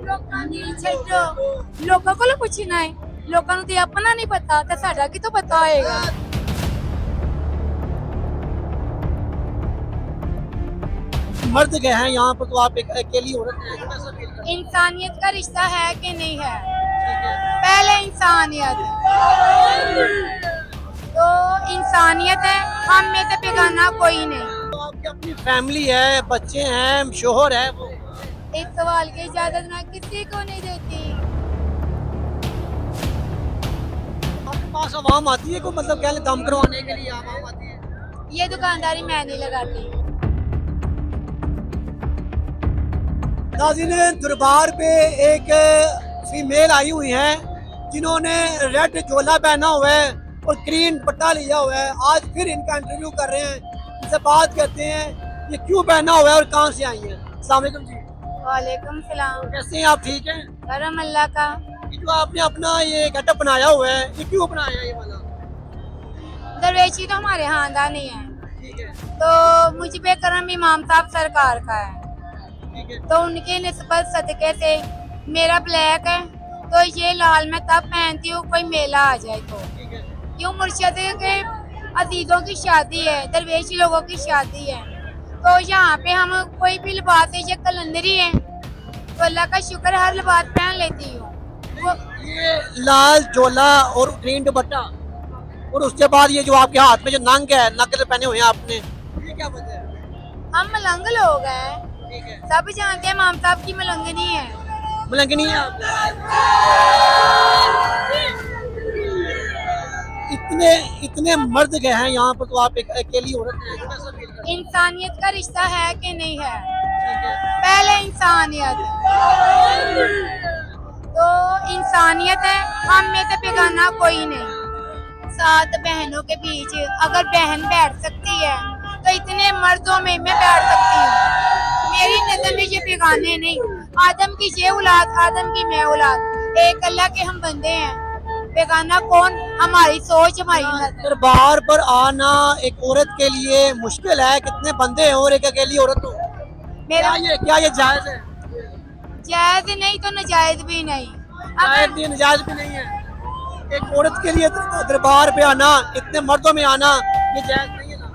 ਲੋਕਾਂ ਦੀ ਛੱਡੋ, ਲੋਕਾਂ ਕੋਲ ਪੁੱਛਣਾ ਹੈ। ਲੋਕਾਂ ਨੂੰ ਤੇ ਆਪਣਾ ਨਹੀਂ ਪਤਾ ਤੇ ਸਾਡਾ ਕਿਤੋਂ ਪਤਾ ਹੋਏਗਾ। मर्द गए हैं यहाँ पर तो आप एक अकेली औरत हैं, कैसा फील करते इंसानियत का रिश्ता है कि नहीं है? हैं? पहले इंसानियत, तो इंसानियत है, हम में से बेगाना कोई नहीं। तो आपकी अपनी फैमिली है, बच्चे हैं, शोहर है, वो इस सवाल की इजाजत मैं किसी को नहीं देती। आपके पास आवाम आती है को मतलब क्या दम करवाने के लिए आवाम आती है? ये दुकानदारी मैं नहीं लगाती। नाज़रीन, दरबार पे एक फीमेल आई हुई है जिन्होंने रेड चोला पहना हुआ है और ग्रीन पट्टा लिया हुआ है। आज फिर इनका इंटरव्यू कर रहे हैं, इनसे बात करते हैं ये क्यों पहना हुआ है और कहाँ से आई है। अस्सलाम वालेकुम जी, वालेकुम सलाम। कैसे हैं आप? ठीक हैं? करम अल्लाह का। ये जो आपने अपना ये गेटअप बनाया हुआ है ये क्यों बनाया ये वाला? दरवेशी तो हमारे खानदानी है, ठीक है, तो मुझ पे करम इमाम साहब सरकार का है, ठीक है, तो उनके निस्बत सदके से मेरा ब्लैक है, तो ये लाल मैं तब पहनती हूँ कोई मेला आ जाए तो। ठीक है। क्यों मुर्शिद के अजीजों की शादी है, दरवेशी लोगों की शादी है, तो यहाँ पे हम कोई भी लिबास है, ये कलंदरी है, तो अल्लाह का शुक्र हर लिबास पहन लेती हूँ। वो ये लाल चोला और ग्रीन दुपट्टा और उसके बाद ये जो आपके हाथ में जो नंग है, नकल पहने हुए हैं आपने, ये क्या वजह है? हम मलंग लोग हैं, ठीक है, सब जानते हैं इमाम साहब की मलंगनी है। मलंगनी है आप। इतने इतने मर्द गए हैं यहाँ पर तो आप एक अकेली औरत हैं, कैसा फील करते हैं? इंसानियत का रिश्ता है कि नहीं है? ठीक है, पहले इंसानियत, तो इंसानियत है, हम में से बेगाना कोई नहीं। 7 बहनों के बीच अगर बहन बैठ सकती है तो इतने मर्दों में मैं बैठ सकती हूँ। मेरी नजर में ये बेगाने नहीं, आदम की ये औलाद, आदम की मैं औलाद, एक अल्लाह के हम बंदे हैं। बेगाना कौन? हमारी सोच, हमारी नजर। दरबार पर आना एक औरत के लिए मुश्किल है। कितने बंदे हैं और एक अकेली औरत हो, मेरा क्या ये जायज है? जायज नहीं तो नाजायज भी नहीं। जायज भी नाजायज भी नहीं है। एक औरत के लिए दरबार पे आना, इतने मर्दों में आना, ये जायज नहीं है ना।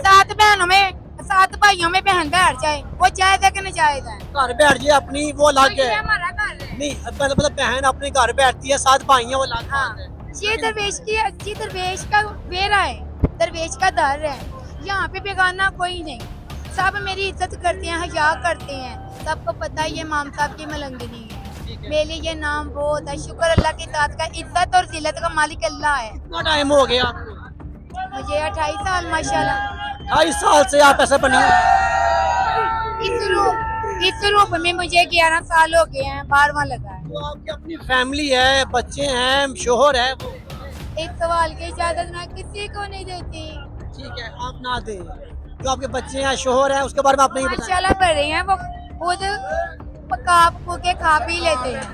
7 बहनों में, 7 भाइयों में बहन बैठ जाए, वो जायज है कि नाजायज है? घर बैठ जाए अपनी वो अलग ये है। हमारा घर है। नहीं मतलब बहन अपने घर बैठती है, 7 भाई हैं वो अलग हाँ, बात है। ये दरवेश की अच्छी दरवेश का वेरा है, दरवेश का दर है। यहाँ पे बेगाना कोई नहीं, सब मेरी इज्जत करते हैं, हया करते हैं। सबको पता है ये इमाम साहब की मलंगनी है। ठीक है। मेरे लिए ये नाम बहुत है, शुक्र अल्लाह की ज़ात का, इज्जत और जिल्लत का मालिक अल्लाह है। कितना टाइम हो गया आपको? मुझे 28 साल माशाल्लाह। 28 साल से आप ऐसे बनी हो? इस रूप में मुझे 11 साल हो गए हैं, 12वां लगा है। तो आपकी अपनी फैमिली है, बच्चे हैं, शोहर है, वो इस सवाल की इजाजत मैं किसी को नहीं देती। ठीक है आप ना दें। जो आपके बच्चे हैं, शोहर है, उसके बारे में आप नहीं बताएं। माशाल्लाह पढ़ रहे हैं, वो खुद पका के खा पी लेते हैं।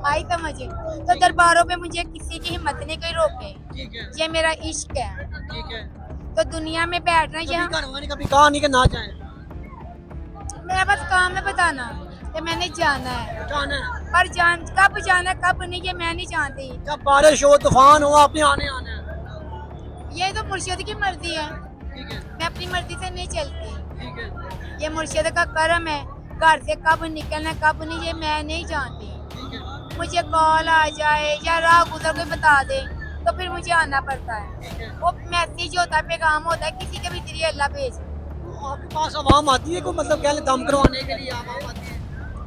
आई समझे? तो दरबारों पे मुझे किसी की हिम्मत नहीं कोई रोके, ठीक है, ये मेरा इश्क है। ठीक है। तो दुनिया में बैठना ये कभी घर वाले कभी कहा नहीं कि ना जाए, मेरा बस काम है बताना कि मैंने जाना है, जाना है। पर कब जाना कब नहीं ये मैं नहीं जानती। जब बारिश हो, तूफान हो, आपने आने आना है। ये तो मुर्शिद की मर्जी है, ठीक है, मैं अपनी मर्जी से नहीं चलती। ठीक है, ये मुर्शिद का करम है, घर से कब निकलना कब नहीं ये मैं नहीं जानती। ठीक है, मुझे कॉल आ जाए या राह गुजर कोई बता दे तो फिर मुझे आना पड़ता है। ठीक है। वो मैसेज होता है, पैगाम होता है, किसी के भी जरिए अल्लाह भेज। तो आपके पास आवाम आती है को मतलब क्या दम करवाने के लिए आवाम आती है?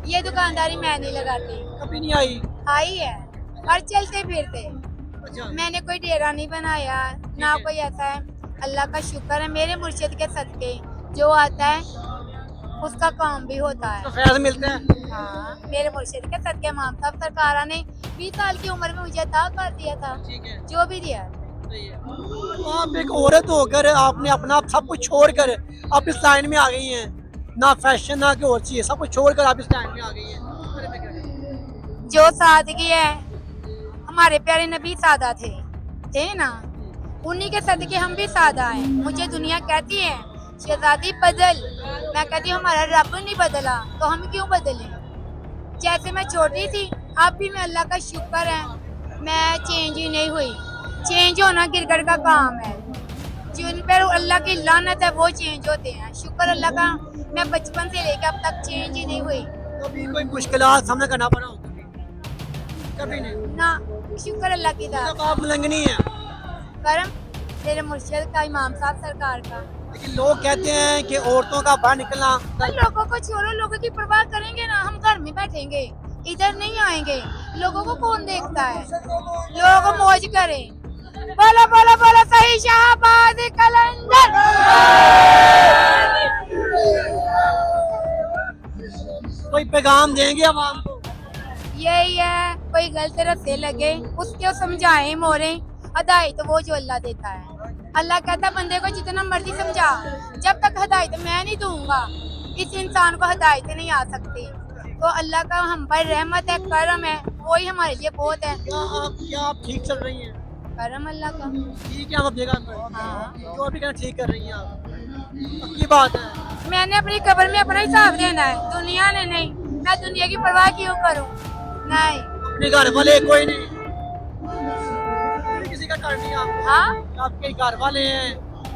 ये दुकानदारी मैं नहीं लगाती, कभी नहीं आई। आई है और चलते फिरते। अच्छा, मैंने कोई डेरा नहीं बनाया ना कोई ऐसा है। अल्लाह का शुक्र है, मेरे मुर्शिद के सदके जो आता है उसका काम भी होता है। तो फैज मिलते हैं। हाँ, मेरे मुर्शिद के सदके इमाम साहब सरकारा ने 20 साल की उम्र में मुझे अता कर दिया था, ठीक है, जो भी दिया। सही है। तो आप एक औरत होकर आपने अपना सब कुछ छोड़कर आप इस लाइन में आ गई हैं, ना फैशन ना कोई और चीज, सब कुछ छोड़कर आप इस लाइन में आ गई हैं। जो सादगी है, हमारे प्यारे नबी सादा थे ना, उन्हीं के सदके हम भी सादा हैं। मुझे दुनिया कहती है शहजादी बदल, मैं कहती हूँ हमारा रब नहीं बदला तो हम क्यों बदले। जैसे मैं छोटी थी अब भी मैं अल्लाह का शुक्र है मैं चेंज ही नहीं हुई। चेंज होना गिरगिट का काम है, जिन पर अल्लाह की लानत है वो चेंज होते हैं। शुक्र अल्लाह का मैं बचपन से लेकर अब तक चेंज ही नहीं हुई कभी कोई मुश्किलात सामना करना पड़ा हो? कभी नहीं ना। शुक्र अल्लाह की दा मतलब आप मलंगनी है। करम तेरे मुर्शिद का, इमाम साहब सरकार का। लेकिन लोग कहते हैं कि औरतों का बाहर निकलना और लोगों को छोड़ो, लोगों की परवाह करेंगे ना, हम घर में बैठेंगे इधर नहीं आएंगे। लोगों को कौन देखता है, लोग मौज करें। बोलो बोलो बोलो सही शाहबाद कलंदर। कोई पैगाम देंगे आवाम को? यही है, कोई गलत रस्ते लगे उसको समझाएं मोरे। हदायत वो जो अल्लाह देता है। अल्लाह कहता बंदे को जितना मर्जी समझा, जब तक हदायत मैं नहीं दूंगा इस इंसान को हदायत नहीं आ सकती। तो अल्लाह का हम पर रहमत है, करम है, वही हमारे लिए बहुत है। क्या आप ठीक चल रही हैं? करम अल्लाह का। ठीक है आप जगह पर हाँ। जो अभी कहना ठीक कर रही हैं आप, पक्की बात है। मैंने अपनी कब्र में अपना हिसाब देना है, दुनिया ने नहीं। मैं दुनिया की परवाह क्यों करूं? नहीं। अपने घर वाले कोई नहीं, किसी का डर नहीं आपको? हाँ आपके घर वाले हैं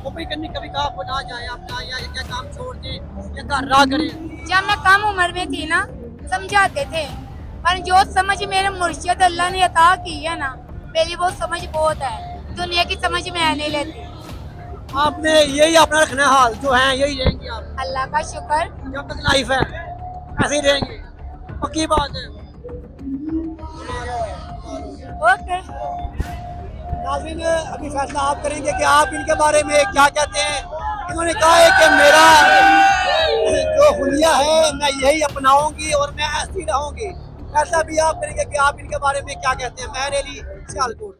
वो भी कभी कभी कहा आपको ना जाए अपना या काम छोड़ के या घर रहा करें। जब मैं कम उम्र में थी ना समझाते थे, पर जो समझ मेरे मुर्शिद अल्लाह ने अता की है ना, मेरी वो समझ बहुत है। दुनिया की समझ मैं नहीं लेती। आपने यही अपना रखना है, हाल जो है यही रहेंगे आप? अल्लाह का शुक्र। जब तक लाइफ है ऐसे ही रहेंगे, पक्की बात है। ओके। नाज़रीन अभी फैसला आप करेंगे कि आप इनके बारे में क्या कहते हैं। इन्होंने कहा है कि मेरा जो हुलिया है मैं यही अपनाऊंगी और मैं ऐसी रहूंगी। फैसला भी आप करेंगे कि आप इनके बारे में क्या कहते हैं। मैं रेली सियालकोट।